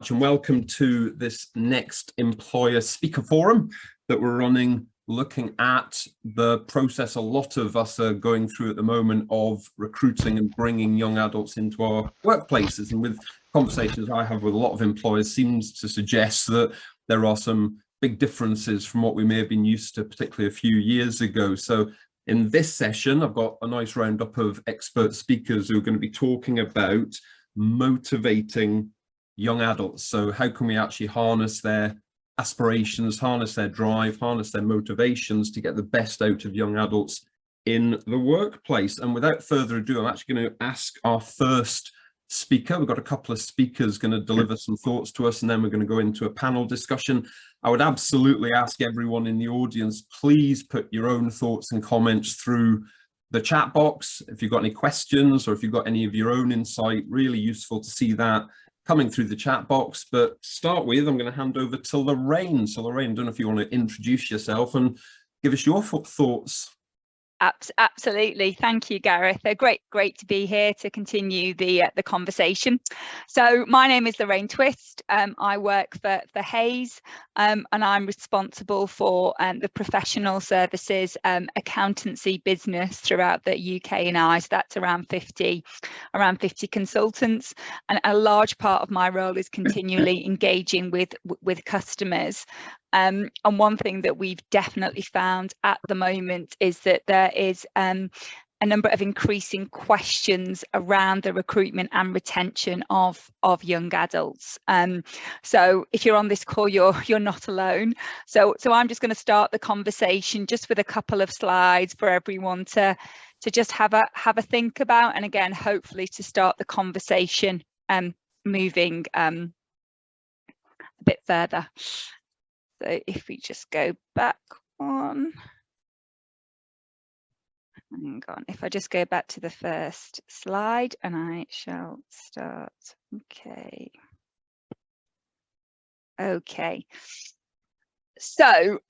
And welcome to this next employer speaker forum that we're running, looking at the process a lot of us are going through at the moment of recruiting and bringing young adults into our workplaces. And with conversations I have with a lot of employers seems to suggest that there are some big differences from what we may have been used to, particularly a few years ago. So in this session, I've got a nice roundup of expert speakers who are going to be talking about motivating young adults. So how can we actually harness their aspirations, harness their drive, harness their motivations to get the best out of young adults in the workplace? And without further ado, I'm actually going to ask our first speaker. We've got a couple of speakers going to deliver some thoughts to us, and then we're going to go into a panel discussion. I would absolutely ask everyone in the audience, please put your own thoughts and comments through the chat box. If you've got any questions or if you've got any of your own insight, really useful to see that coming through the chat box. But to start with, I'm going to hand over to Lorraine. So Lorraine, I don't know if you want to introduce yourself and give us your thoughts. Absolutely. Thank you, Gareth. Great to be here to continue the conversation. So my name is Lorraine Twist. I work for Hays, and I'm responsible for the professional services accountancy business throughout the UK and I. So that's around 50 consultants, and a large part of my role is continually engaging with customers. And one thing that we've definitely found at the moment is that there is a number of increasing questions around the recruitment and retention of young adults. So if you're on this call, you're not alone. So I'm just going to start the conversation just with a couple of slides for everyone to just have a think about, and again, hopefully to start the conversation moving a bit further. So if we just go back on, hang on, if I just go back to the first slide and I shall start. Okay. So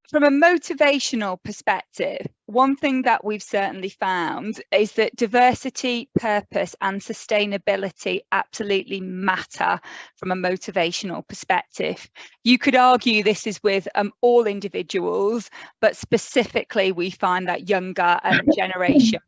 from a motivational perspective, one thing that we've certainly found is that diversity, purpose and sustainability absolutely matter from a motivational perspective. You could argue this is with all individuals, but specifically we find that younger generation.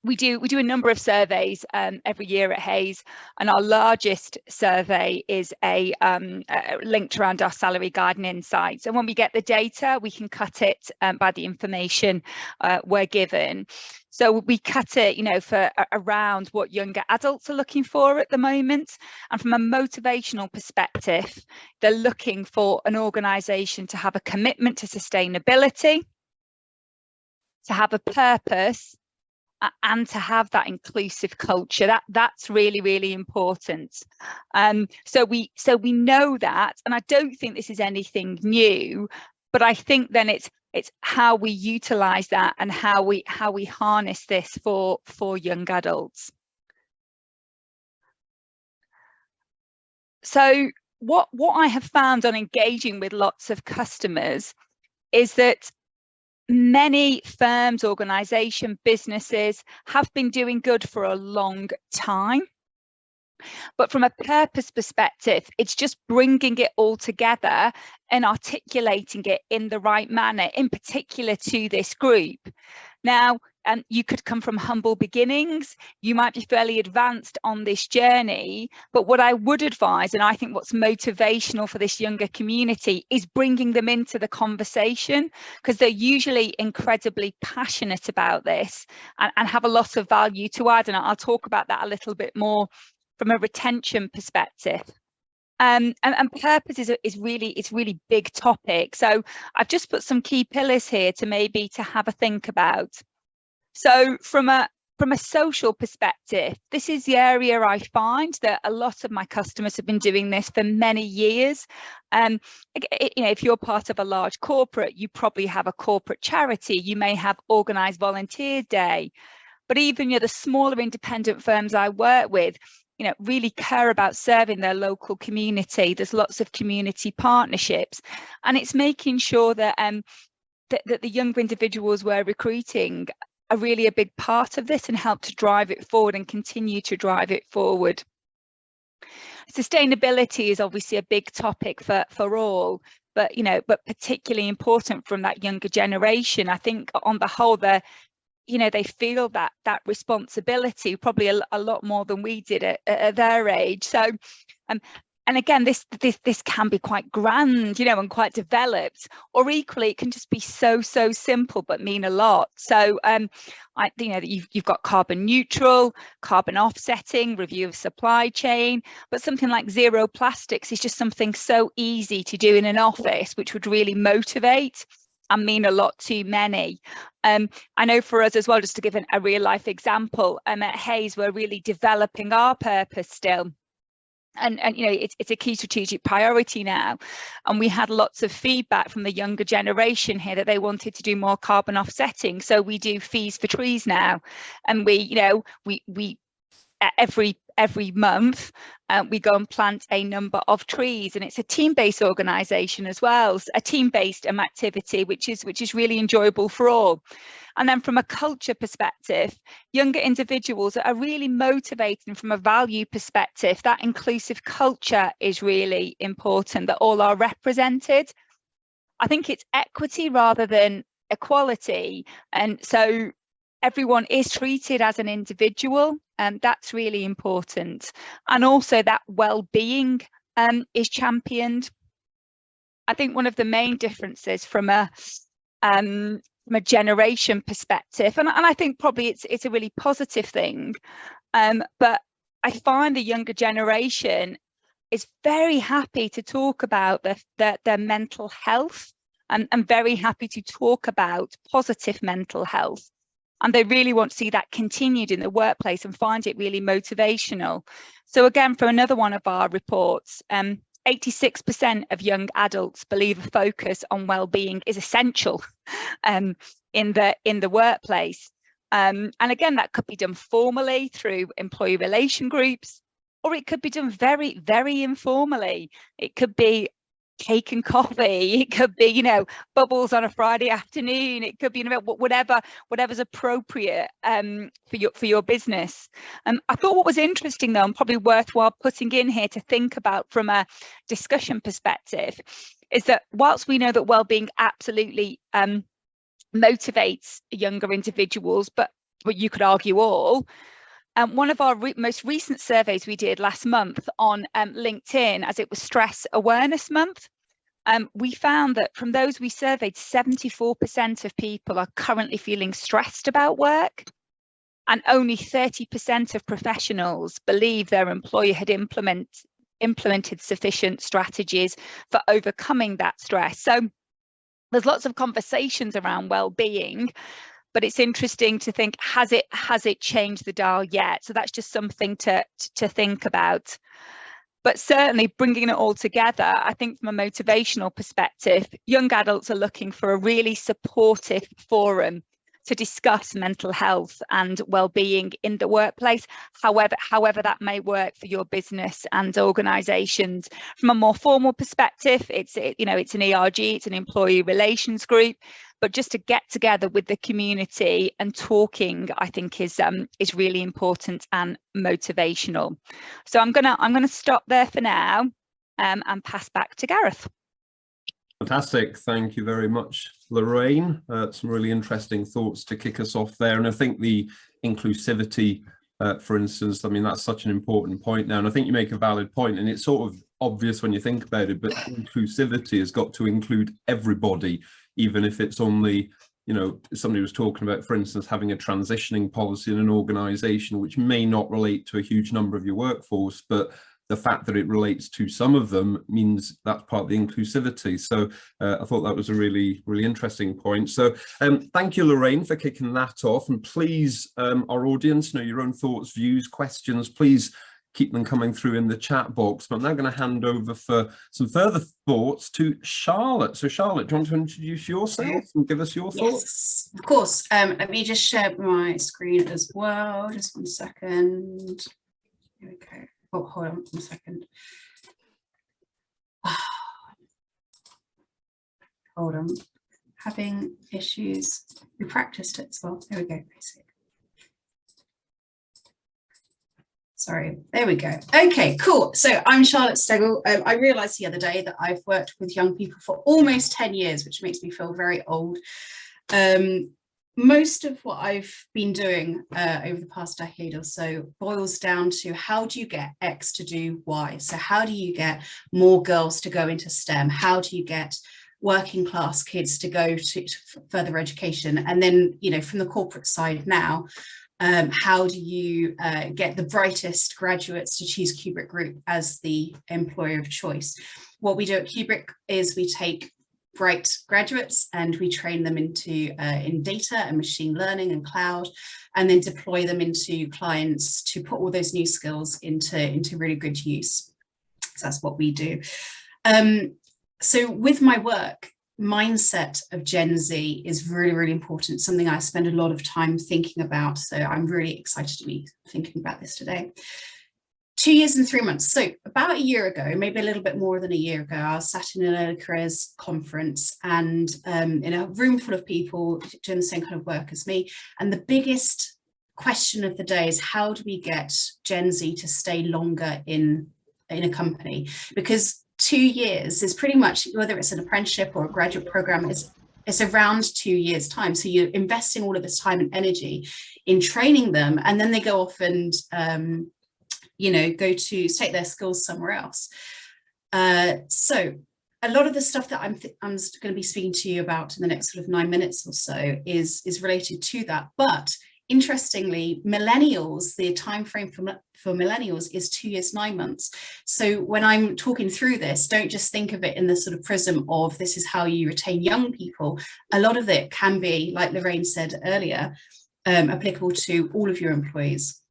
We do a number of surveys every year at Hays, and our largest survey is linked around our salary guide and insights. And when we get the data, we can cut it by the information we're given. So we cut it, for around what younger adults are looking for at the moment. And from a motivational perspective, they're looking for an organisation to have a commitment to sustainability, to have a purpose, and to have that inclusive culture. That's really important. So we know that, and I don't think this is anything new, but I think then it's how we utilize that and how we harness this for young adults. So what I have found on engaging with lots of customers is that many firms, organisations, businesses have been doing good for a long time. But from a purpose perspective, it's just bringing it all together and articulating it in the right manner, in particular to this group. Now, you could come from humble beginnings, you might be fairly advanced on this journey, but what I would advise, and I think what's motivational for this younger community, is bringing them into the conversation, because they're usually incredibly passionate about this and have a lot of value to add. And I'll talk about that a little bit more from a retention perspective. And purpose is really big topic. So I've just put some key pillars here to have a think about. So from a social perspective, this is the area I find that a lot of my customers have been doing this for many years. If you're part of a large corporate, you probably have a corporate charity. You may have organised volunteer day, but even the smaller independent firms I work with, really care about serving their local community. There's lots of community partnerships, and it's making sure that that the younger individuals we're recruiting are really a big part of this and help to drive it forward and continue to drive it forward. Sustainability is obviously a big topic for all, but but particularly important from that younger generation. I think on the whole, they feel that responsibility probably a lot more than we did at their age. So and again, this can be quite grand, and quite developed, or equally it can just be so simple but mean a lot. So you've got carbon neutral, carbon offsetting, review of supply chain, but something like zero plastics is just something so easy to do in an office, which would really motivate and mean a lot to many. I know for us as well, just to give a real life example, at Hayes, we're really developing our purpose still. And it's a key strategic priority now, and we had lots of feedback from the younger generation here that they wanted to do more carbon offsetting. So we do fees for trees now, and we every month we go and plant a number of trees, and it's a team-based organisation as well, a team-based activity which is really enjoyable for all. And then from a culture perspective, younger individuals are really motivating from a value perspective. That inclusive culture is really important, that all are represented. I think it's equity rather than equality, and so everyone is treated as an individual, and that's really important. And also that well-being is championed. I think one of the main differences from a generation perspective, and I think probably it's a really positive thing, but I find the younger generation is very happy to talk about their mental health, and very happy to talk about positive mental health. And they really want to see that continued in the workplace and find it really motivational. So again, from another one of our reports, 86% of young adults believe a focus on well-being is essential in the workplace. And again, that could be done formally through employee relation groups, or it could be done very, very informally. It could be cake and coffee, it could be bubbles on a Friday afternoon, it could be whatever's appropriate for your business. I thought what was interesting though, and probably worthwhile putting in here to think about from a discussion perspective, is that whilst we know that well-being absolutely motivates younger individuals, but you could argue all, one of our most recent surveys we did last month on LinkedIn, as it was Stress Awareness Month, we found that from those we surveyed, 74% of people are currently feeling stressed about work, and only 30% of professionals believe their employer had implemented sufficient strategies for overcoming that stress. So there's lots of conversations around well-being, but it's interesting to think, has it changed the dial yet? So that's just something to think about. But certainly bringing it all together, I think from a motivational perspective, young adults are looking for a really supportive forum to discuss mental health and well-being in the workplace, however that may work for your business and organisations. From a more formal perspective, it's an ERG, it's an employee relations group, but just to get together with the community and talking, I think is really important and motivational. So I'm gonna stop there for now and pass back to Gareth. Fantastic. Thank you very much, Lorraine. Some really interesting thoughts to kick us off there. And I think the inclusivity, for instance, I mean, that's such an important point now. And I think you make a valid point, and it's sort of obvious when you think about it, but inclusivity has got to include everybody, even if it's only, somebody was talking about, for instance, having a transitioning policy in an organization, which may not relate to a huge number of your workforce, but the fact that it relates to some of them means that's part of the inclusivity. So I thought that was a really, really interesting point. So thank you, Lorraine, for kicking that off. And please, our audience, your own thoughts, views, questions, please keep them coming through in the chat box. But I'm now going to hand over for some further thoughts to Charlotte. So Charlotte, do you want to introduce yourself and give us your thoughts? Yes, of course. Let me just share my screen as well. Just 1 second. Here we go. Oh, hold on 1 second. Hold on. Having issues. We practiced it as well. There we go. Sorry, there we go. Okay, cool. So I'm Charlotte Stegall. I realised the other day that I've worked with young people for almost 10 years, which makes me feel very old. Most of what I've been doing over the past decade or so boils down to how do you get X to do Y? So how do you get more girls to go into STEM? How do you get working class kids to go to further education? And then, you know, from the corporate side now, how do you get the brightest graduates to choose Kubrick Group as the employer of choice? What we do at Kubrick is we take bright graduates and we train them into in data and machine learning and cloud, and then deploy them into clients to put all those new skills into really good use. So that's what we do. So with my work, mindset of Gen Z is really, really important. Something I spend a lot of time thinking about. So I'm really excited to be thinking about this today. 2 years and 3 months. So about a year ago, maybe a little bit more than a year ago, I was sat in an early careers conference and in a room full of people doing the same kind of work as me. And the biggest question of the day is, how do we get Gen Z to stay longer in a company? Because 2 years is pretty much, whether it's an apprenticeship or a graduate program, it's around 2 years time. So you're investing all of this time and energy in training them, and then they go off and you know, go to take their skills somewhere else. So a lot of the stuff that I'm going to be speaking to you about in the next sort of 9 minutes or so is related to that. But interestingly, millennials, the time frame for millennials is 2 years, 9 months. So when I'm talking through this, don't just think of it in the sort of prism of this is how you retain young people. A lot of it can be, like Lorraine said earlier, applicable to all of your employees.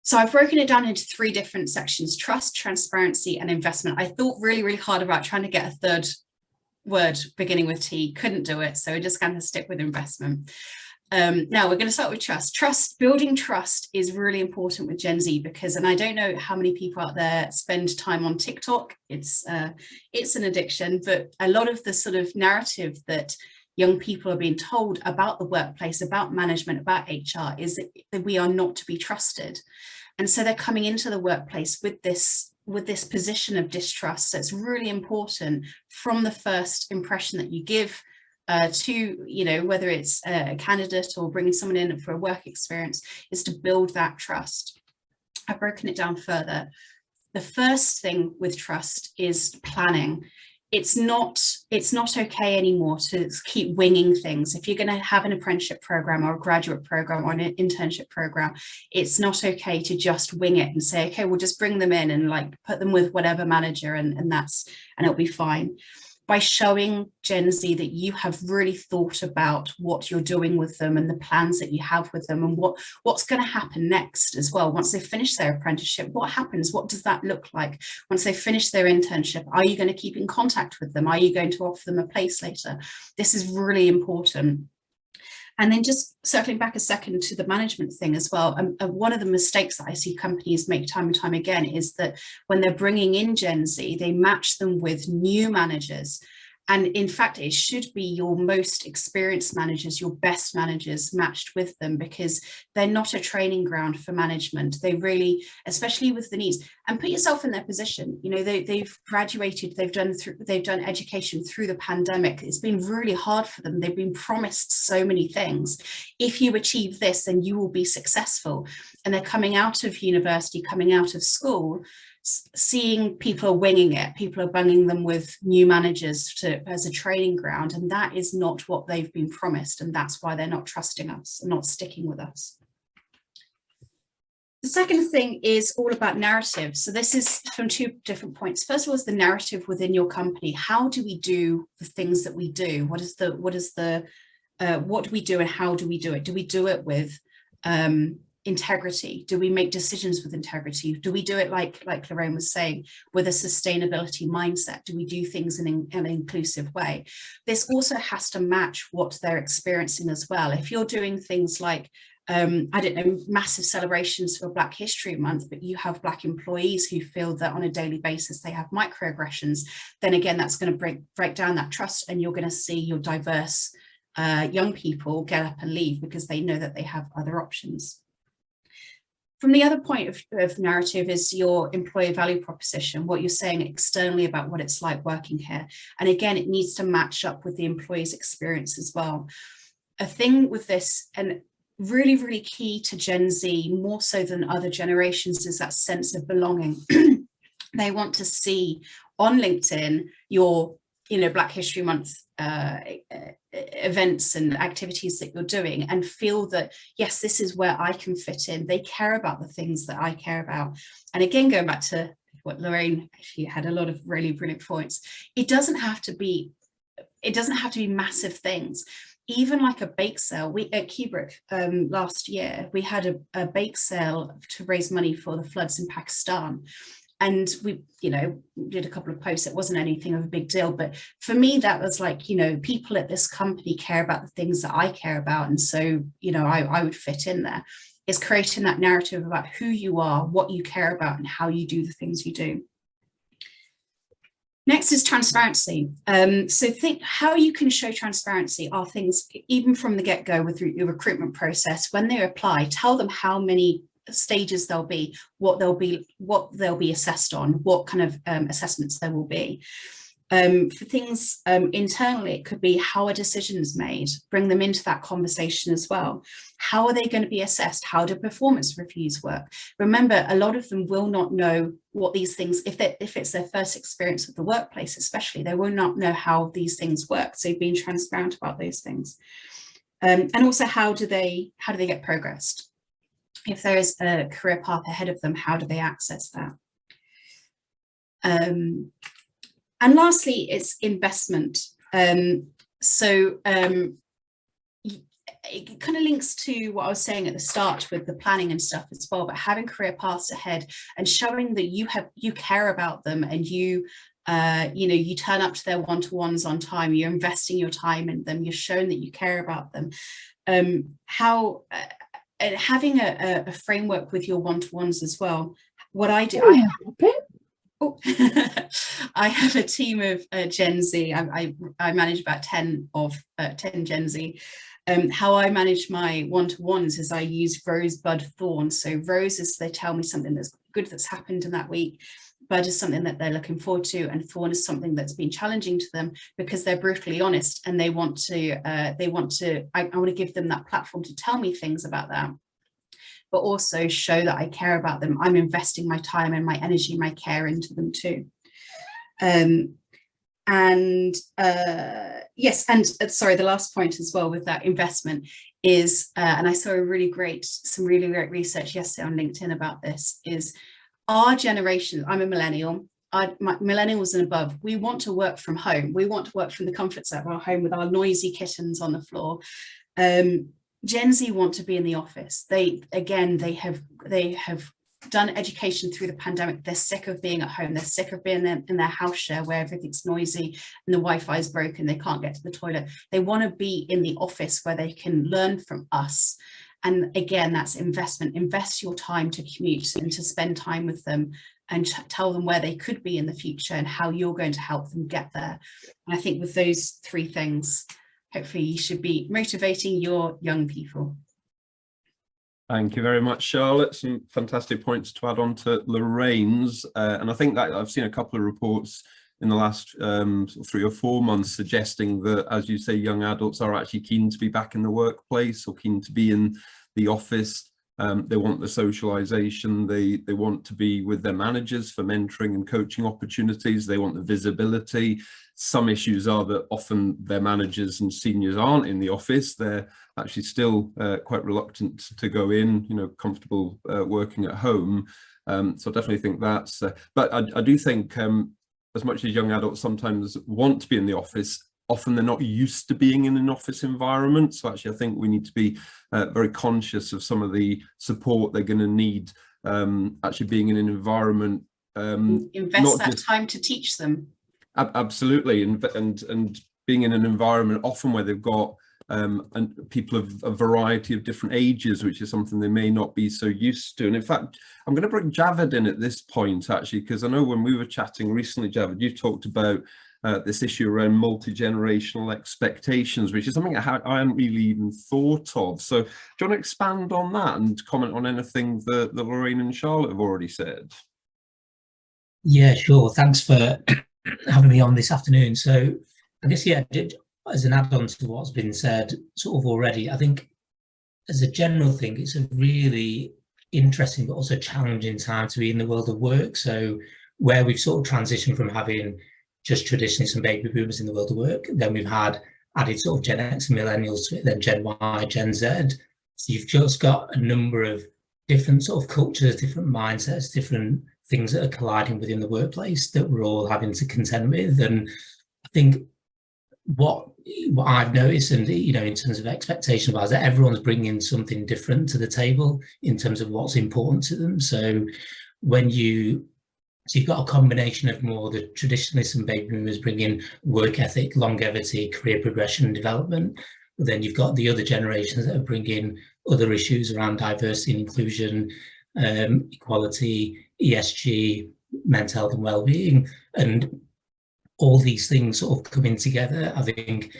So I've broken it down into 3 different sections: trust, transparency, and investment. I thought really, really hard about trying to get a third word beginning with T, couldn't do it. So we're just going to stick with investment. Now we're going to start with trust. Building trust is really important with Gen Z because, and I don't know how many people out there spend time on TikTok. It's an addiction, but a lot of the sort of narrative that young people are being told about the workplace, about management, about HR is that we are not to be trusted. And so they're coming into the workplace with this position of distrust. So it's really important from the first impression that you give to, you know, whether it's a candidate or bringing someone in for a work experience, is to build that trust. I've broken it down further. The first thing with trust is planning. It's not okay anymore to keep winging things. If you're going to have an apprenticeship program or a graduate program or an internship program, it's not okay to just wing it and say, okay, we'll just bring them in and like put them with whatever manager and it'll be fine. By showing Gen Z that you have really thought about what you're doing with them and the plans that you have with them and what's going to happen next as well. Once they finish their apprenticeship, what happens? What does that look like? Once they finish their internship, are you going to keep in contact with them? Are you going to offer them a place later? This is really important. And then just circling back a second to the management thing as well, one of the mistakes that I see companies make time and time again is that when they're bringing in Gen Z, they match them with new managers. And in fact, it should be your most experienced managers, your best managers matched with them, because they're not a training ground for management. They really, especially with the needs, and put yourself in their position. You know, they've graduated, they've done education through the pandemic. It's been really hard for them. They've been promised so many things. If you achieve this, then you will be successful. And they're coming out of university, coming out of school, seeing people are winging it, people are bunging them with new managers as a training ground, and that is not what they've been promised, and that's why they're not trusting us and not sticking with us. The second thing is all about narrative. So this is from 2 different points. First of all is the narrative within your company. How do we do the things that we do? What do we do and how do we do it? Do we do it with integrity? Do we make decisions with integrity? Do we do it like Lorraine was saying, with a sustainability mindset? Do we do things in an inclusive way? This also has to match what they're experiencing as well. If you're doing things like, I don't know, massive celebrations for Black History Month, but you have Black employees who feel that on a daily basis they have microaggressions, then again, that's going to break down that trust, and you're going to see your diverse young people get up and leave because they know that they have other options. From the other point of narrative is your employer value proposition, what you're saying externally about what it's like working here. And again, it needs to match up with the employee's experience as well. A thing with this, and really, really key to Gen Z, more so than other generations, is that sense of belonging. They want to see on LinkedIn your, Black History Month events and activities that you're doing, and feel that, yes, this is where I can fit in. They care about the things that I care about. And again, going back to what Lorraine actually had a lot of really brilliant points, it doesn't have to be massive things. Even like a bake sale. We at Kubrick last year, we had a bake sale to raise money for the floods in Pakistan. And we, did a couple of posts. It wasn't anything of a big deal. But for me, that was like, people at this company care about the things that I care about. And so, I would fit in there. It's creating that narrative about who you are, what you care about, and how you do the things you do. Next is transparency. So think how you can show transparency are things, even from the get-go with your recruitment process. When they apply, tell them how many stages there'll be, what they'll be assessed on, what kind of assessments there will be. For things internally, it could be how a decision is made. Bring them into that conversation as well. How are they going to be assessed? How do performance reviews work? Remember, a lot of them will not know what these things, if it's their first experience with the workplace, especially, they will not know how these things work. So being transparent about those things. And also, how do they get progressed? If there is a career path ahead of them, how do they access that? And lastly, it's investment. It kind of links to what I was saying at the start with the planning and stuff as well, but having career paths ahead and showing that you care about them, and you turn up to their one-to-ones on time, you're investing your time in them, you're showing that you care about them. Having a framework with your one-to-ones as well. What I do, I have a team of Gen Z. I manage about 10 Gen Z. How I manage my one-to-ones is I use rose, bud, thorn. So rose is they tell me something that's good that's happened in that week. Bud is something that they're looking forward to, and thorn is something that's been challenging to them, because they're brutally honest and I want to give them that platform to tell me things about that, but also show that I care about them. I'm investing my time and my energy, my care into them too. Yes, and sorry, the last point as well with that investment is, and I saw some really great research yesterday on LinkedIn about this, is our generation. I'm a millennial. Millennials and above, we want to work from home. We want to work from the comforts of our home with our noisy kittens on the floor. Gen Z want to be in the office. They have done education through the pandemic. They're sick of being at home. They're sick of being in their house share where everything's noisy and the Wi-Fi is broken. They can't get to the toilet. They want to be in the office where they can learn from us. And again, that's investment. Invest your time to commute and to spend time with them, and tell them where they could be in the future and how you're going to help them get there. And I think with those three things, hopefully you should be motivating your young people. Thank you very much, Charlotte. Some fantastic points to add on to Lorraine's. And I think that I've seen a couple of reports in the last 3 or 4 months suggesting that, as you say, young adults are actually keen to be back in the workplace or keen to be in the office. They want the socialization, they want to be with their managers for mentoring and coaching opportunities, they want the visibility. Some issues are that often their managers and seniors aren't in the office, they're actually still quite reluctant to go in, comfortable working at home. So I definitely think that's, but I do think as much as young adults sometimes want to be in the office, often they're not used to being in an office environment. So actually, I think we need to be very conscious of some of the support they're going to need actually being in an environment. Invest that time to teach them. Absolutely. And being in an environment often where they've got and people of a variety of different ages, which is something they may not be so used to. And in fact, I'm going to bring Javed in at this point, actually, because I know when we were chatting recently, Javed, you talked about this issue around multi-generational expectations, which is something I hadn't really even thought of. So do you want to expand on that and comment on anything that Lorraine and Charlotte have already said? Yeah, sure. Thanks for having me on this afternoon. So I guess, yeah, as an add-on to what's been said sort of already, I think as a general thing, it's a really interesting but also challenging time to be in the world of work. So where we've sort of transitioned from having just traditionally some baby boomers in the world of work, then we've had added sort of Gen X and millennials to it, then Gen Y, Gen Z. So you've just got a number of different sort of cultures, different mindsets, different things that are colliding within the workplace that we're all having to contend with. And I think what I've noticed, and in terms of expectation wise, that everyone's bringing something different to the table in terms of what's important to them. So you've got a combination of more the traditionalists and baby boomers bringing work ethic, longevity, career progression and development. But then you've got the other generations that are bringing other issues around diversity and inclusion, equality, ESG, mental health and well-being, and all these things sort of coming together. I think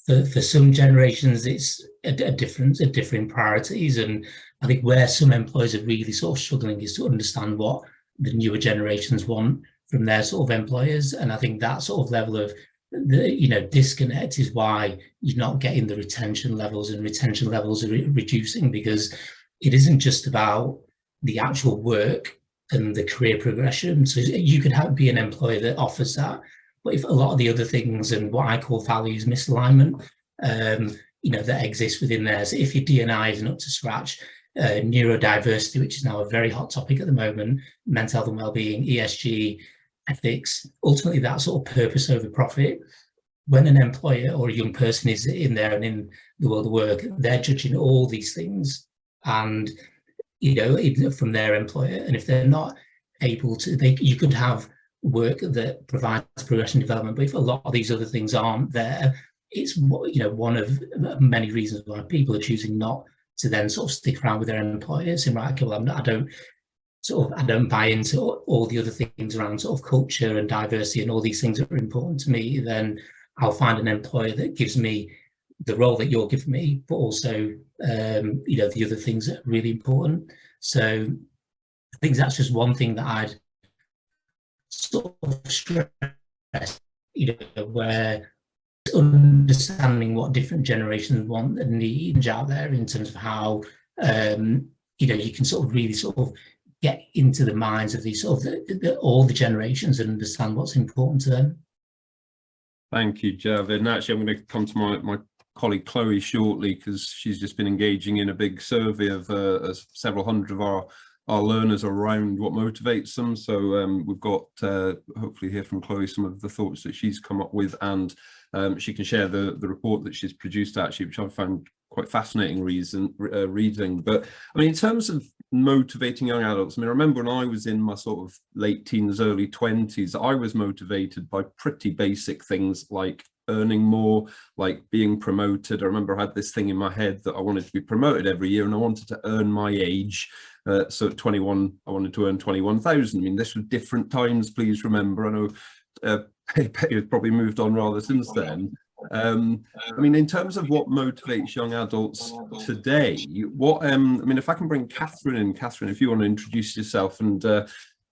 for some generations it's a different priorities, and I think where some employers are really sort of struggling is to understand what the newer generations want from their sort of employers. And I think that sort of level of the disconnect is why you're not getting the retention levels, and retention levels are reducing, because it isn't just about the actual work and the career progression. So you could be an employer that offers that, but if a lot of the other things and what I call values misalignment, that exists within there. So if your D&I isn't up to scratch, neurodiversity, which is now a very hot topic at the moment, mental health and well-being, ESG, ethics, ultimately that sort of purpose over profit. When an employer or a young person is in there and in the world of work, they're judging all these things, and from their employer. And if they're not able to, you could have work that provides progression development, but if a lot of these other things aren't there, it's one of many reasons why people are choosing not to then sort of stick around with their employers. And right, okay, well, I don't buy into all the other things around sort of culture and diversity and all these things that are important to me. Then I'll find an employer that gives me the role that you're giving me, but also the other things that are really important. So I think that's just one thing that I'd sort of stress, where understanding what different generations want and need out there in terms of how you can sort of really sort of get into the minds of these sort of all the generations and understand what's important to them. Thank you, Javid. And actually, I'm going to come to my colleague Chloe shortly, because she's just been engaging in a big survey of several hundred of our learners around what motivates them. So we've got hopefully hear from Chloe some of the thoughts that she's come up with, and she can share the report that she's produced, actually, which I found quite fascinating reading. But I mean, in terms of motivating young adults, I mean, I remember when I was in my sort of late teens, early 20s, I was motivated by pretty basic things like earning more, like being promoted. I remember I had this thing in my head that I wanted to be promoted every year, and I wanted to earn my age. So at 21, I wanted to earn 21,000. I mean, this was different times, please remember. I know it's probably moved on rather since then. I mean, in terms of what motivates young adults today, I mean, if I can bring Catherine in. Catherine, if you want to introduce yourself and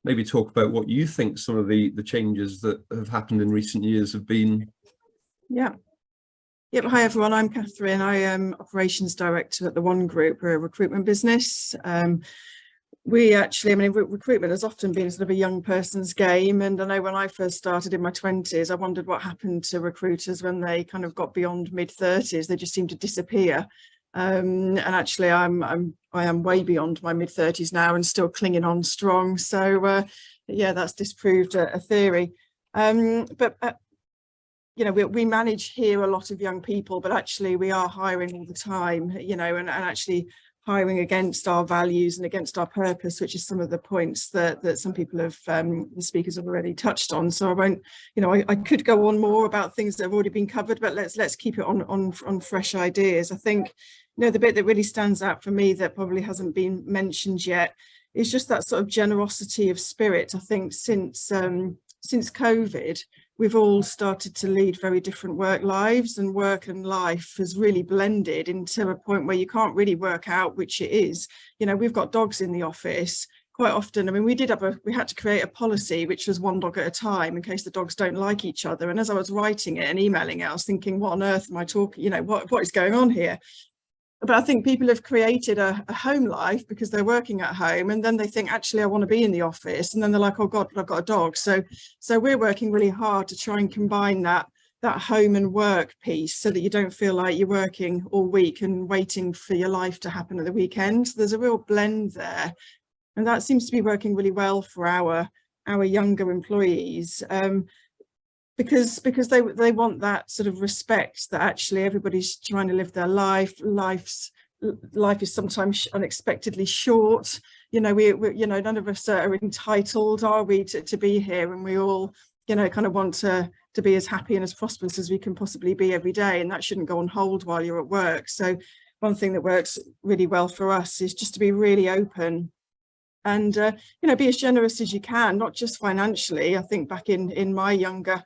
maybe talk about what you think some of the changes that have happened in recent years have been. Yeah. Yep. Hi, everyone. I'm Catherine. I am operations director at the One Group. We're a recruitment business. Recruitment has often been sort of a young person's game. And I know when I first started in my 20s, I wondered what happened to recruiters when they kind of got beyond mid-30s. They just seemed to disappear. And actually, I am way beyond my mid-30s now and still clinging on strong. So, yeah, that's disproved a theory. We manage here a lot of young people, but actually we are hiring all the time, and actually hiring against our values and against our purpose, which is some of the points that some people have, the speakers have already touched on. So I won't, I could go on more about things that have already been covered, but let's keep it on fresh ideas. I think, the bit that really stands out for me that probably hasn't been mentioned yet is just that sort of generosity of spirit. I think since COVID, we've all started to lead very different work lives, and work and life has really blended into a point where you can't really work out which it is. You know, we've got dogs in the office quite often. I mean, we had to create a policy which was one dog at a time in case the dogs don't like each other. And as I was writing it and emailing it, I was thinking, what on earth am I talking, you know, what is going on here? But I think people have created a home life because they're working at home, and then they think, actually, I want to be in the office. And then they're like, oh God, but I've got a dog. So we're working really hard to try and combine that home and work piece so that you don't feel like you're working all week and waiting for your life to happen at the weekend. So there's a real blend there. And that seems to be working really well for our younger employees, because they want that sort of respect that actually everybody's trying to live their life. Life is sometimes unexpectedly short. You know, we you know, none of us are entitled, are we, to be here, and we all, you know, kind of want to be as happy and as prosperous as we can possibly be every day, and that shouldn't go on hold while you're at work. So one thing that works really well for us is just to be really open and you know, be as generous as you can, not just financially. I think back in my younger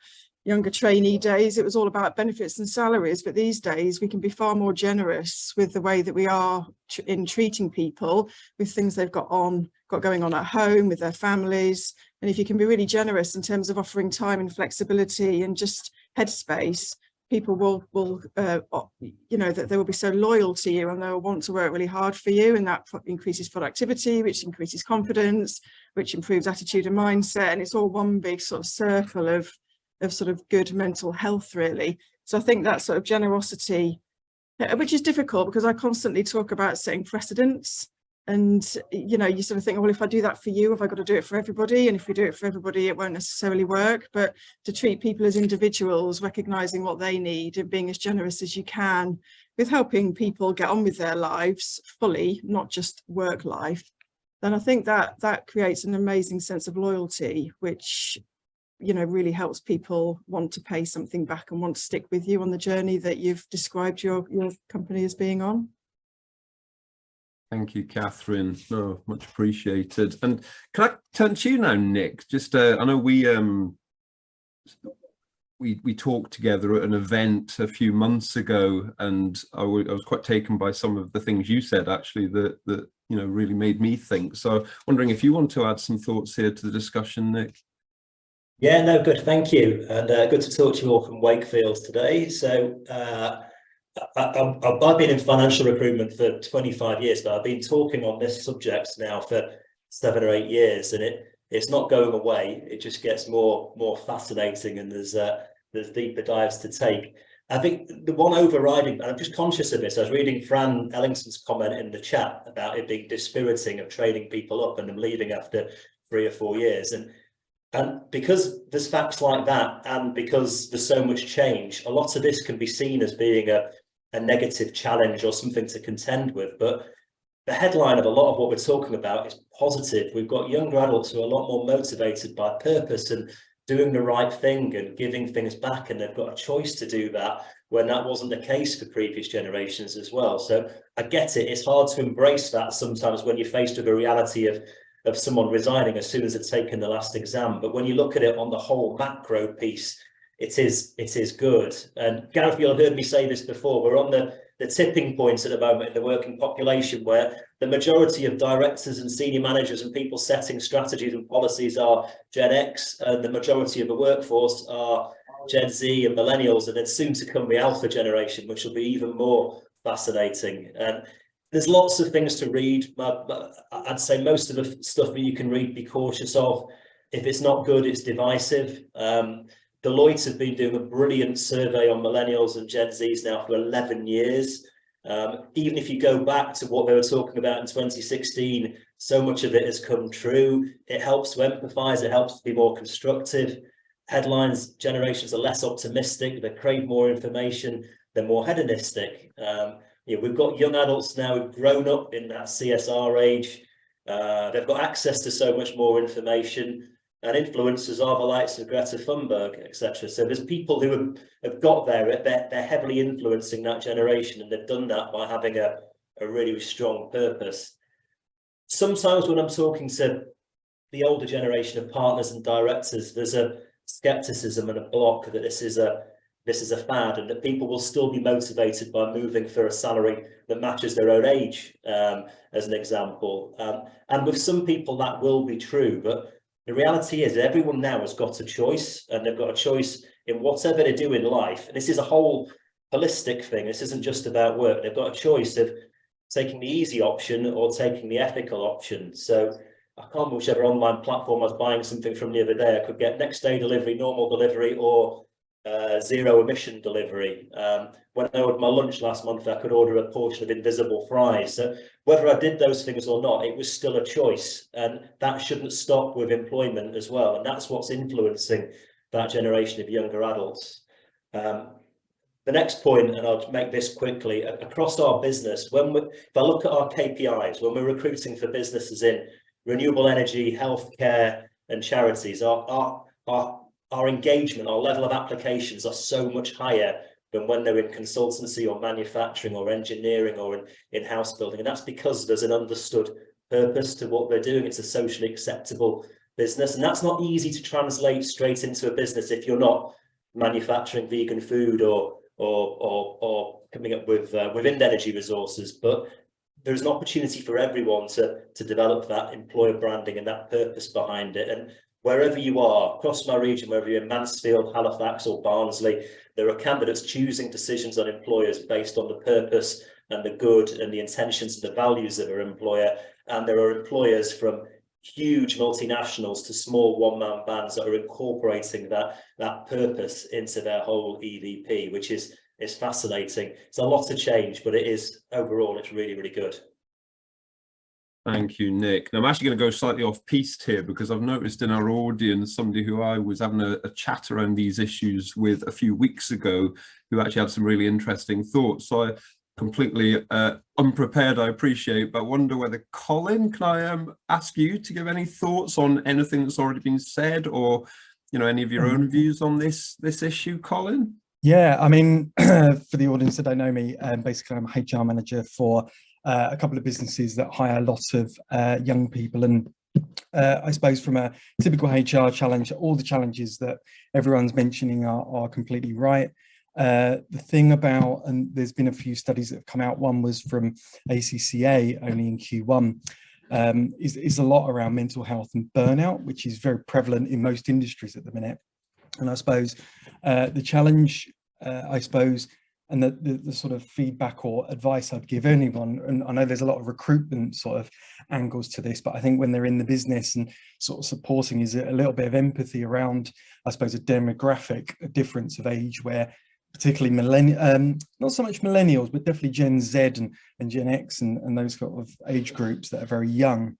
trainee days, it was all about benefits and salaries, but these days we can be far more generous with the way that we are in treating people with things they've got going on at home with their families. And if you can be really generous in terms of offering time and flexibility and just headspace, people will you know, that they will be so loyal to you, and they'll want to work really hard for you, and that increases productivity, which increases confidence, which improves attitude and mindset, and it's all one big sort of circle of sort of good mental health, really. So I think that sort of generosity, which is difficult because I constantly talk about setting precedents. And, you know, you sort of think, well, if I do that for you, have I got to do it for everybody? And if we do it for everybody, it won't necessarily work. But to treat people as individuals, recognizing what they need and being as generous as you can with helping people get on with their lives fully, not just work life, then I think that creates an amazing sense of loyalty, which, you know, really helps people want to pay something back and want to stick with you on the journey that you've described your company as being on. Thank you, Catherine. No, much appreciated. And can I turn to you now, Nick? Just, I know we talked together at an event a few months ago, and I was quite taken by some of the things you said, actually, that you know, really made me think. So, wondering if you want to add some thoughts here to the discussion, Nick. Yeah, no, good. Thank you, and good to talk to you all from Wakefield today. So. I've been in financial recruitment for 25 years, but I've been talking on this subject now for 7 or 8 years, and it's not going away. It just gets more fascinating, and there's deeper dives to take. I think the one overriding, and I'm just conscious of this, I was reading Fran Ellington's comment in the chat about it being dispiriting of training people up and them leaving after 3 or 4 years. And because there's facts like that, and because there's so much change, a lot of this can be seen as being a negative challenge or something to contend with. But the headline of a lot of what we're talking about is positive. We've got younger adults who are a lot more motivated by purpose and doing the right thing and giving things back, and they've got a choice to do that when that wasn't the case for previous generations as well. So I get it. It's hard to embrace that sometimes when you're faced with a reality of someone resigning as soon as they've taken the last exam. But when you look at it on the whole macro piece, it is good. And Gareth, you'll have heard me say this before, we're on the tipping point at the moment in the working population where the majority of directors and senior managers and people setting strategies and policies are Gen X, and the majority of the workforce are Gen Z and millennials, and then soon to come the alpha generation, which will be even more fascinating. And there's lots of things to read. I'd say most of the stuff that you can read, be cautious of. If it's not good, it's divisive. Deloitte have been doing a brilliant survey on millennials and Gen Zs now for 11 years. Even if you go back to what they were talking about in 2016, so much of it has come true. It helps to empathise, it helps to be more constructive. Headlines generations are less optimistic, they crave more information, they're more hedonistic. We've got young adults now who've grown up in that CSR age. They've got access to so much more information. And influencers are the likes of Greta Thunberg, etc. So there's people who have got there, they're heavily influencing that generation, and they've done that by having a really strong purpose. Sometimes when I'm talking to the older generation of partners and directors, there's a skepticism and a block that this is a fad, and that people will still be motivated by moving for a salary that matches their own age, as an example. And with some people that will be true, but the reality is everyone now has got a choice, and they've got a choice in whatever they do in life. This is a whole holistic thing. This isn't just about work. They've got a choice of taking the easy option or taking the ethical option. So I can't remember whichever online platform I was buying something from the other day. I could get next day delivery, normal delivery, or zero emission delivery. When I ordered my lunch last month, I could order a portion of invisible fries. So whether I did those things or not, it was still a choice, and that shouldn't stop with employment as well. And that's what's influencing that generation of younger adults. The next point, and I'll make this quickly, across our business, if I look at our KPIs, when we're recruiting for businesses in renewable energy, healthcare, and charities, our engagement, our level of applications are so much higher than when they're in consultancy or manufacturing or engineering or in house building. And that's because there's an understood purpose to what they're doing. It's a socially acceptable business, and that's not easy to translate straight into a business if you're not manufacturing vegan food or coming up with wind energy resources. But there's an opportunity for everyone to develop that employer branding and that purpose behind it. And wherever you are, across my region, whether you're in Mansfield, Halifax or Barnsley, there are candidates choosing decisions on employers based on the purpose and the good and the intentions and the values of their employer. And there are employers from huge multinationals to small one-man bands that are incorporating that purpose into their whole EVP, which is fascinating. It's a lot of change, but it is overall, it's really, really good. Thank you, Nick. Now, I'm actually going to go slightly off piste here, because I've noticed in our audience somebody who I was having a chat around these issues with a few weeks ago, who actually had some really interesting thoughts. So I completely unprepared, I appreciate, but I wonder whether, Colin, can I ask you to give any thoughts on anything that's already been said, or, you know, any of your own views on this issue, Colin? Yeah, I mean, for the audience that don't know me, basically I'm a HR manager for a couple of businesses that hire a lot of young people, and I suppose from a typical HR challenge, all the challenges that everyone's mentioning are completely right. The thing about, and there's been a few studies that have come out, one was from ACCA only in Q1, is a lot around mental health and burnout, which is very prevalent in most industries at the minute. And I suppose the challenge, I suppose, and the sort of feedback or advice I'd give anyone, and I know there's a lot of recruitment sort of angles to this, but I think when they're in the business and sort of supporting, is a little bit of empathy around, I suppose, a demographic difference of age, where particularly not so much millennials, but definitely Gen Z and Gen X and those sort of age groups that are very young,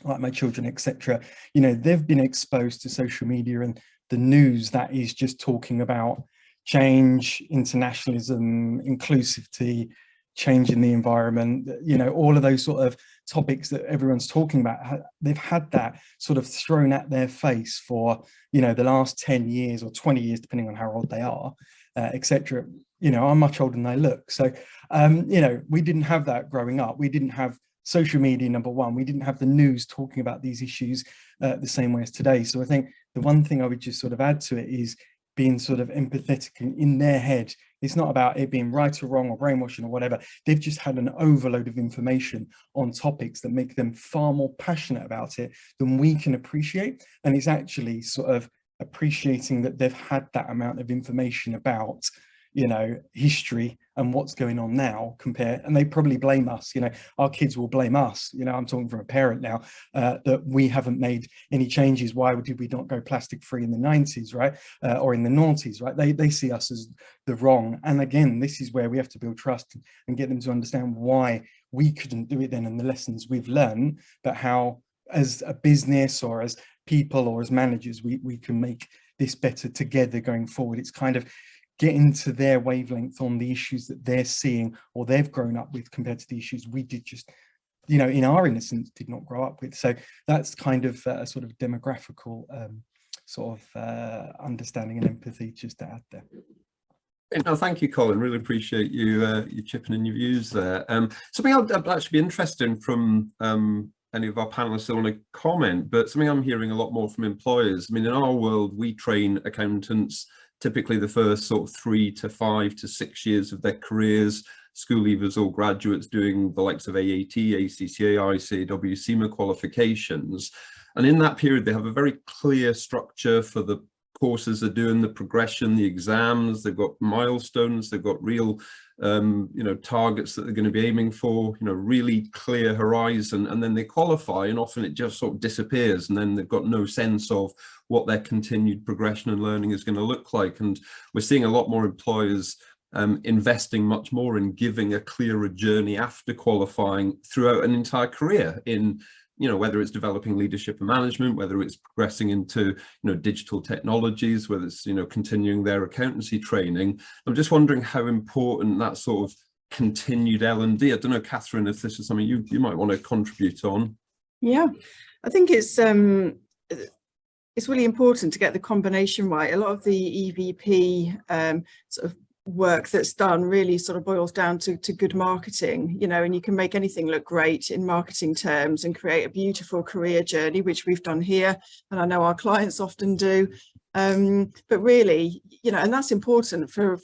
like my children, etc. You know, they've been exposed to social media and the news that is just talking about change, internationalism, inclusivity, change in the environment, you know, all of those sort of topics that everyone's talking about. They've had that sort of thrown at their face for, you know, the last 10 years or 20 years, depending on how old they are, etc. You know, I'm much older than they look. So, you know, we didn't have that growing up. We didn't have social media, number one. We didn't have the news talking about these issues the same way as today. So I think the one thing I would just sort of add to it is being sort of empathetic in their head. It's not about it being right or wrong or brainwashing or whatever. They've just had an overload of information on topics that make them far more passionate about it than we can appreciate. And it's actually sort of appreciating that they've had that amount of information about, you know, history and what's going on now, and they probably blame us, you know, our kids will blame us, you know, I'm talking from a parent now, that we haven't made any changes. Why did we not go plastic free in the 90s, right? Or in the noughties, right? They see us as the wrong. And again, this is where we have to build trust and get them to understand why we couldn't do it then, and the lessons we've learned, but how as a business or as people or as managers, we can make this better together going forward. It's kind of get into their wavelength on the issues that they're seeing or they've grown up with compared to the issues we did just, you know, in our innocence did not grow up with. So that's kind of a sort of demographical sort of understanding and empathy just to add there. No, thank you, Colin. Really appreciate you chipping in your views there. Something I'd actually be interested in from any of our panelists want to comment, but something I'm hearing a lot more from employers. I mean, in our world, we train accountants typically the first sort of 3 to 5 to 6 years of their careers, school leavers or graduates doing the likes of AAT, ACCA, ICAW, CIMA qualifications. And in that period, they have a very clear structure for the courses they're doing, the progression, the exams, they've got milestones, they've got real targets that they're going to be aiming for, really clear horizon, and then they qualify, and often it just sort of disappears, and then they've got no sense of what their continued progression and learning is going to look like. And we're seeing a lot more employers investing much more in giving a clearer journey after qualifying throughout an entire career in, whether it's developing leadership and management, whether it's progressing into, digital technologies, whether it's, continuing their accountancy training. I'm just wondering how important that sort of continued L&D. I don't know, Catherine, if this is something you might want to contribute on. Yeah, I think it's really important to get the combination right. A lot of the EVP sort of work that's done really sort of boils down to good marketing, and you can make anything look great in marketing terms and create a beautiful career journey, which we've done here, and I know our clients often do. But really, and that's important for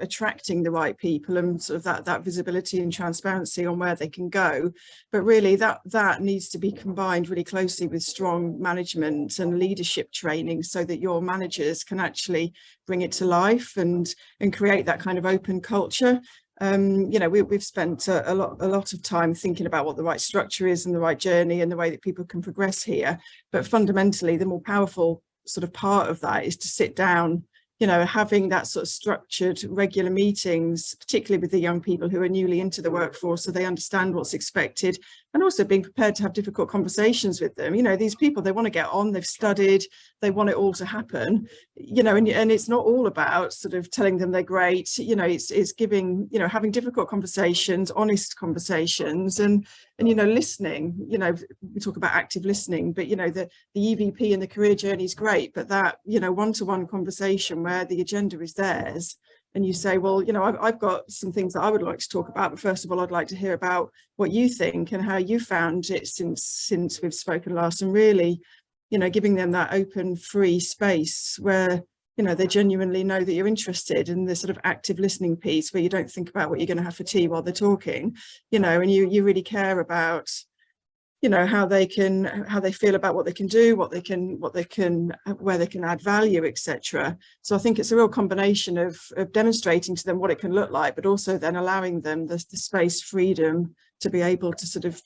attracting the right people and sort of that visibility and transparency on where they can go. But really that needs to be combined really closely with strong management and leadership training, so that your managers can actually bring it to life and create that kind of open culture. We've spent a lot of time thinking about what the right structure is and the right journey and the way that people can progress here. But fundamentally, the more powerful sort of part of that is to sit down, having that sort of structured regular meetings, particularly with the young people who are newly into the workforce, so they understand what's expected, and also being prepared to have difficult conversations with them. These people, they want to get on, they've studied, they want it all to happen, and it's not all about sort of telling them they're great. It's giving, having difficult conversations, honest conversations, and listening. We talk about active listening, but the EVP and the career journey is great, but that one-to-one conversation where the agenda is theirs, and you say, well, I've got some things that I would like to talk about, but first of all, I'd like to hear about what you think and how you found it since we've spoken last, and really, giving them that open, free space where they genuinely know that you're interested in the sort of active listening piece, where you don't think about what you're going to have for tea while they're talking, and you really care about how they feel about what they can do, where they can add value, etc. So I think it's a real combination of demonstrating to them what it can look like, but also then allowing them the space, freedom to be able to sort of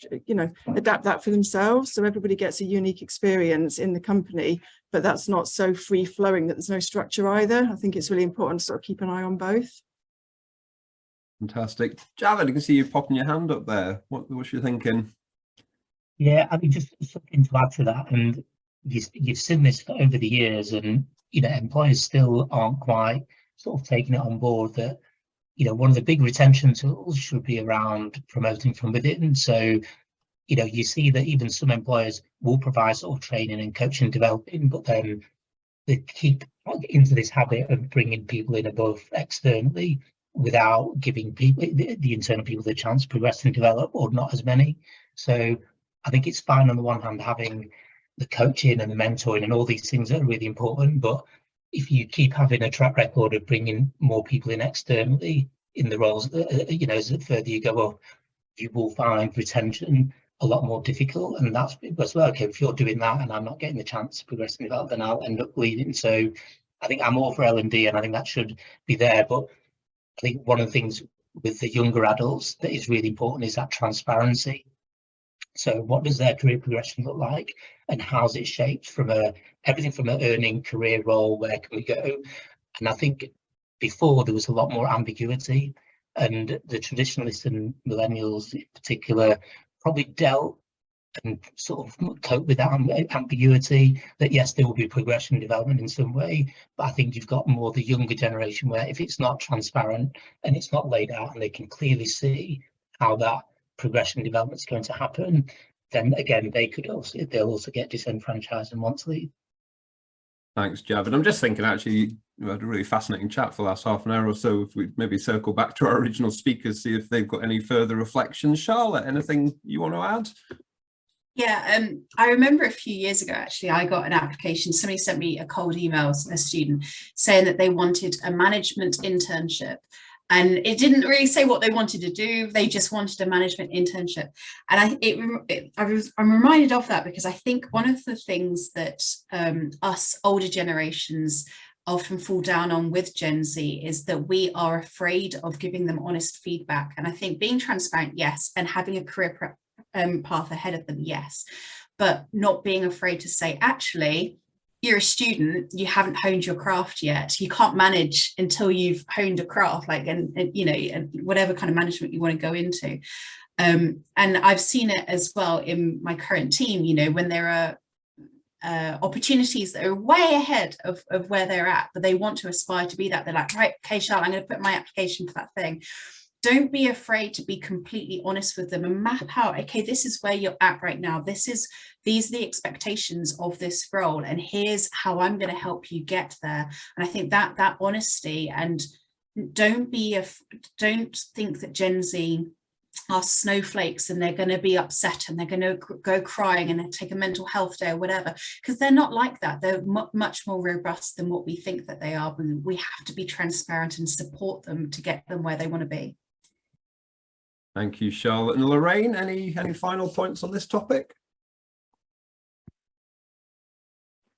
adapt that for themselves, so everybody gets a unique experience in the company, but that's not so free flowing that there's no structure either. I think it's really important to sort of keep an eye on both. Fantastic. Javed, I can see you popping your hand up there. What's you thinking? Yeah, I mean, just something to add to that, and you've seen this over the years, and employers still aren't quite sort of taking it on board that one of the big retention tools should be around promoting from within. So you see that even some employers will provide sort of training and coaching, developing, but then they keep into this habit of bringing people in above externally without giving people, the internal people, the chance to progress and develop, or not as many. So I think it's fine on the one hand having the coaching and the mentoring and all these things that are really important, but if you keep having a track record of bringing more people in externally in the roles, as the further you go up, you will find retention a lot more difficult. And that's well, okay, if you're doing that and I'm not getting the chance to progress and develop, then I'll end up leaving. So I think I'm all for L&D, and I think that should be there. But I think one of the things with the younger adults that is really important is that transparency. So what does their career progression look like, and how's it shaped from everything from an earning career role, where can we go? And I think before there was a lot more ambiguity, and the traditionalists and millennials in particular probably dealt and sort of cope with that ambiguity, that yes, there will be progression development in some way, but I think you've got more the younger generation where if it's not transparent and it's not laid out and they can clearly see how that progression development is going to happen, then again they'll also get disenfranchised and want to leave. Thanks, Javed. I'm just thinking, actually, we had a really fascinating chat for the last half an hour or so. If we maybe circle back to our original speakers, see if they've got any further reflections. Charlotte, anything you want to add? Yeah, I remember a few years ago, actually, I got an application. Somebody sent me a cold email, a student, saying that they wanted a management internship. And it didn't really say what they wanted to do. They just wanted a management internship. And I'm reminded of that because I think one of the things that us older generations often fall down on with Gen Z is that we are afraid of giving them honest feedback. And I think being transparent, yes, and having a career path ahead of them, yes, but not being afraid to say, actually, you're a student, you haven't honed your craft yet, you can't manage until you've honed a craft, like, and you know, and whatever kind of management you want to go into. And I've seen it as well in my current team, you know, when there are opportunities that are way ahead of where they're at, but they want to aspire to be that. They're like, right, okay, Charlotte, I'm going to put my application for that thing. Don't be afraid to be completely honest with them and map out, okay, this is where you're at right now. These are the expectations of this role, and here's how I'm going to help you get there. And I think that honesty, and don't think that Gen Z are snowflakes and they're going to be upset and they're going to go crying and take a mental health day or whatever, because they're not like that. They're much more robust than what we think that they are. We have to be transparent and support them to get them where they want to be. Thank you, Charlotte. And Lorraine, any final points on this topic?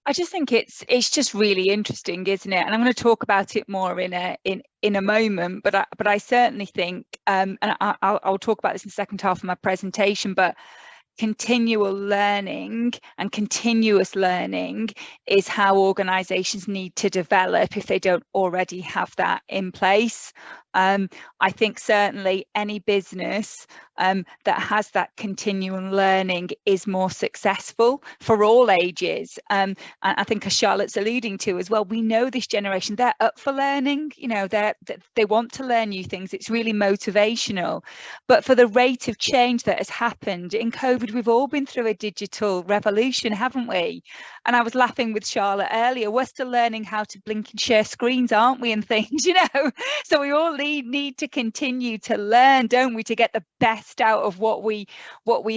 I just think it's just really interesting, isn't it? And I'm going to talk about it more in a moment. But I certainly think, and I'll talk about this in the second half of my presentation, but continual learning and continuous learning is how organisations need to develop if they don't already have that in place. I think certainly any business that has that continual learning is more successful for all ages. And I think, as Charlotte's alluding to as well, we know this generation, they're up for learning, you know, they want to learn new things. It's really motivational. But for the rate of change that has happened in COVID, we've all been through a digital revolution, haven't we? And I was laughing with Charlotte earlier, we're still learning how to blink and share screens, aren't we, and things, you know? So we all need to continue to learn, don't we, to get the best out of what we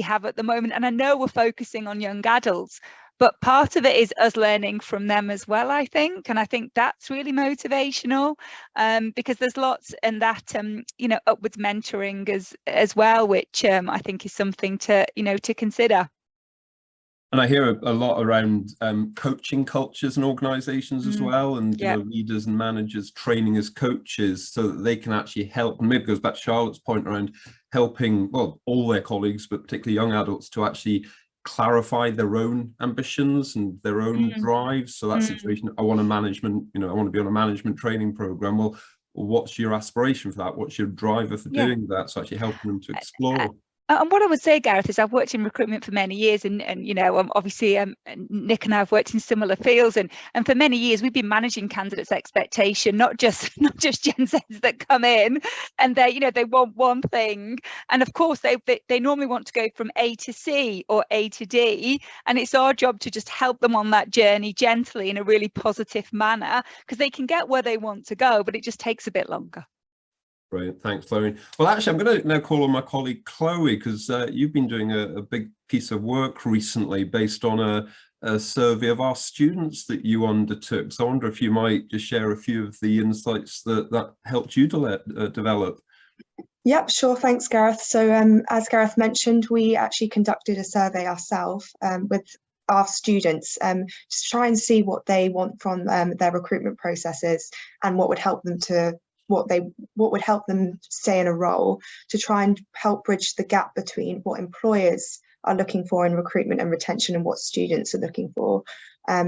have at the moment. And I know we're focusing on young adults, but part of it is us learning from them as well, I think. And I think that's really motivational, because there's lots in that, you know, upwards mentoring as well, which I think is something to, you know, to consider. And I hear a lot around coaching cultures and organizations as well, and you know, leaders and managers training as coaches so that they can actually help. And maybe it goes back to Charlotte's point around helping, well, all their colleagues, but particularly young adults, to actually clarify their own ambitions and their own drives. So that situation, I want a management, you know, I want to be on a management training program. Well, what's your aspiration for that? What's your driver for doing that? So actually helping them to explore. And what I would say, Gareth, is I've worked in recruitment for many years, and you know, obviously Nick and I have worked in similar fields, and for many years we've been managing candidates' expectation, not just Gen Zs that come in and they, you know, they want one thing, and of course they normally want to go from A to C or A to D, and it's our job to just help them on that journey gently in a really positive manner, because they can get where they want to go, but it just takes a bit longer. Brilliant, thanks, Lorraine. Well, actually, I'm going to now call on my colleague Chloe, because you've been doing a big piece of work recently based on a survey of our students that you undertook. So I wonder if you might just share a few of the insights that helped you develop. Yep, sure. Thanks, Gareth. So as Gareth mentioned, we actually conducted a survey ourselves with our students to try and see what they want from their recruitment processes and what would help them to what would help them stay in a role, to try and help bridge the gap between what employers are looking for in recruitment and retention and what students are looking for.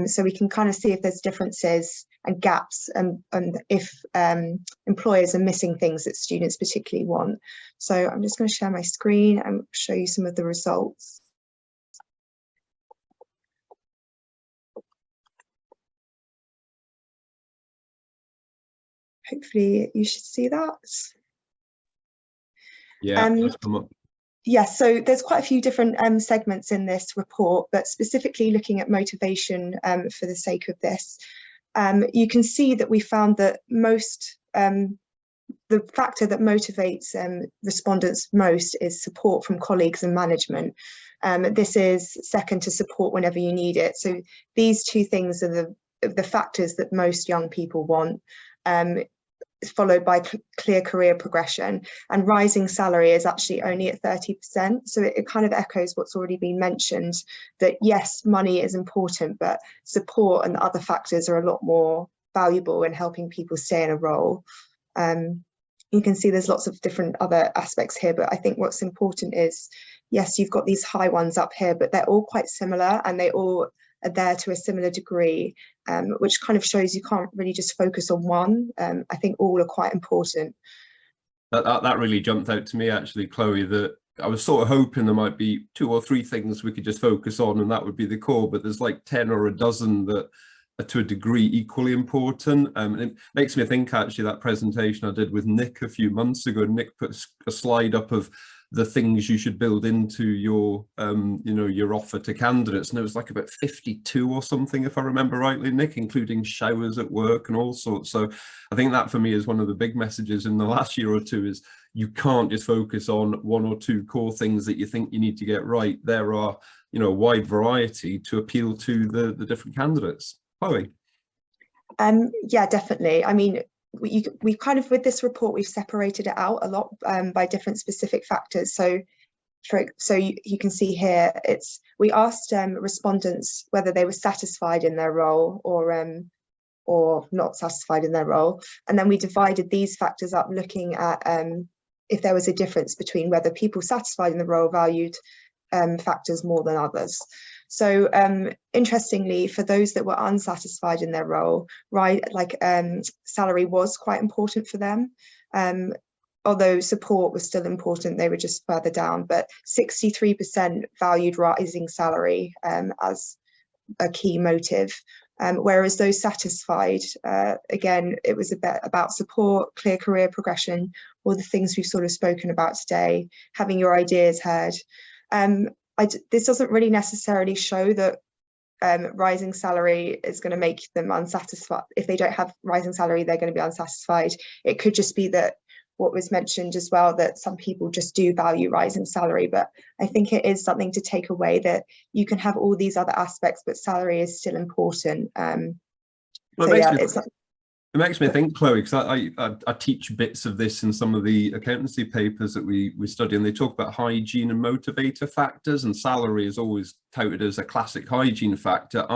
So we can kind of see if there's differences and gaps, and if employers are missing things that students particularly want. So I'm just going to share my screen and show you some of the results. Hopefully you should see that. Yeah. Yes, so there's quite a few different segments in this report, but specifically looking at motivation for the sake of this, you can see that we found that the factor that motivates respondents most is support from colleagues and management. This is second to support whenever you need it. So these two things are the factors that most young people want, followed by clear career progression, and rising salary is actually only at 30%. So it kind of echoes what's already been mentioned, that yes, money is important, but support and other factors are a lot more valuable in helping people stay in a role. You can see there's lots of different other aspects here, but I think what's important is, yes, you've got these high ones up here, but they're all quite similar and they all are there to a similar degree, which kind of shows you can't really just focus on one. I think all are quite important. That really jumped out to me, actually, Chloe, that I was sort of hoping there might be 2 or 3 things we could just focus on and that would be the core, but there's like 10 or a dozen that are to a degree equally important. And it makes me think, actually, that presentation I did with Nick a few months ago, Nick put a slide up of the things you should build into your your offer to candidates, and it was like about 52 or something, if I remember rightly, Nick, including showers at work and all sorts. So I think that for me is one of the big messages in the last year or two, is you can't just focus on 1 or 2 core things that you think you need to get right. There are a wide variety to appeal to the different candidates. Chloe? Yeah, definitely. I mean, we kind of, with this report, we've separated it out a lot by different specific factors. So you can see here, we asked respondents whether they were satisfied in their role or not satisfied in their role, and then we divided these factors up, looking at if there was a difference between whether people satisfied in the role valued factors more than others. So interestingly, for those that were unsatisfied in their role, salary was quite important for them. Although support was still important, they were just further down, but 63% valued rising salary as a key motive. Whereas those satisfied, again, it was a bit about support, clear career progression, all the things we've sort of spoken about today, having your ideas heard. This doesn't really necessarily show that rising salary is going to make them unsatisfied. If they don't have rising salary, they're going to be unsatisfied. It could just be that what was mentioned as well, that some people just do value rising salary, but I think it is something to take away, that you can have all these other aspects, but salary is still important. It makes me think, Chloe, because I teach bits of this in some of the accountancy papers that we study, and they talk about hygiene and motivator factors, and salary is always touted as a classic hygiene factor.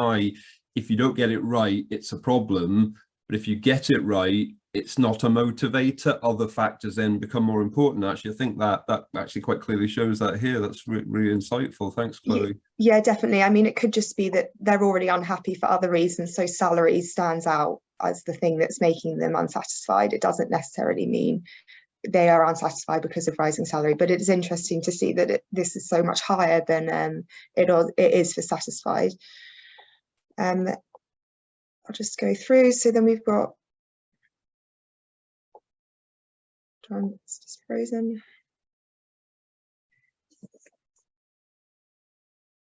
If you don't get it right, it's a problem, but if you get it right, it's not a motivator. Other factors then become more important. Actually, I think that actually quite clearly shows that here. That's really insightful. Thanks, Chloe. Yeah, definitely. I mean, it could just be that they're already unhappy for other reasons, so salary stands out as the thing that's making them unsatisfied. It doesn't necessarily mean they are unsatisfied because of rising salary, but it is interesting to see that this is so much higher than it is for satisfied. I'll just go through. So then we've got, it's just frozen.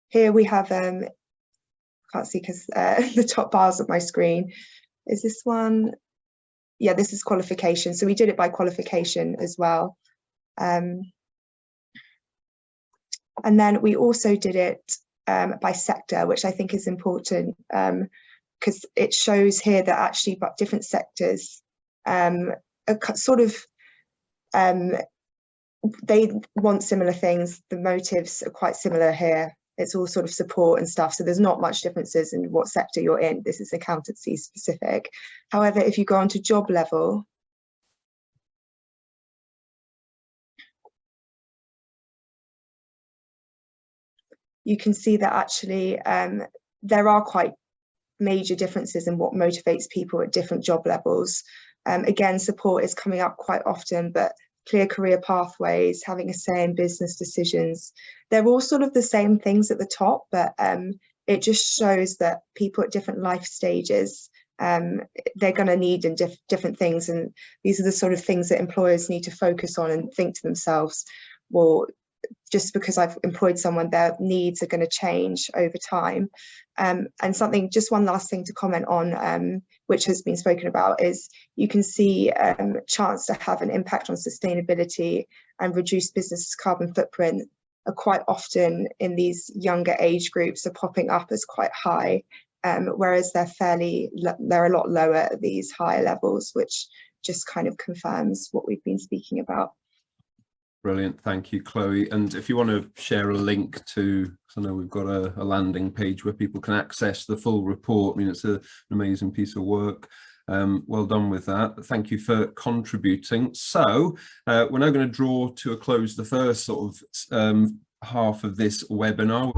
Here we have, can't see because the top bars of my screen. Is this one? Yeah, this is qualification. So we did it by qualification as well. And then we also did it by sector, which I think is important because it shows here that actually but different sectors are sort of, they want similar things. The motives are quite similar here. It's all sort of support and stuff. So there's not much differences in what sector you're in. This is accountancy specific. However, if you go on to job level, you can see that actually there are quite major differences in what motivates people at different job levels. Again, support is coming up quite often, but clear career pathways, having a say in business decisions, they're all sort of the same things at the top, but it just shows that people at different life stages, they're going to need different things, and these are the sort of things that employers need to focus on and think to themselves, well, just because I've employed someone, their needs are going to change over time. And just one last thing to comment on, which has been spoken about, is you can see chance to have an impact on sustainability and reduce business carbon footprint are quite often in these younger age groups are popping up as quite high, whereas they're a lot lower at these higher levels, which just kind of confirms what we've been speaking about. Brilliant, thank you, Chloe. And if you want to share a link to, I know we've got a landing page where people can access the full report. I mean, it's an amazing piece of work. Well done with that. Thank you for contributing. So we're now going to draw to a close the first sort of half of this webinar.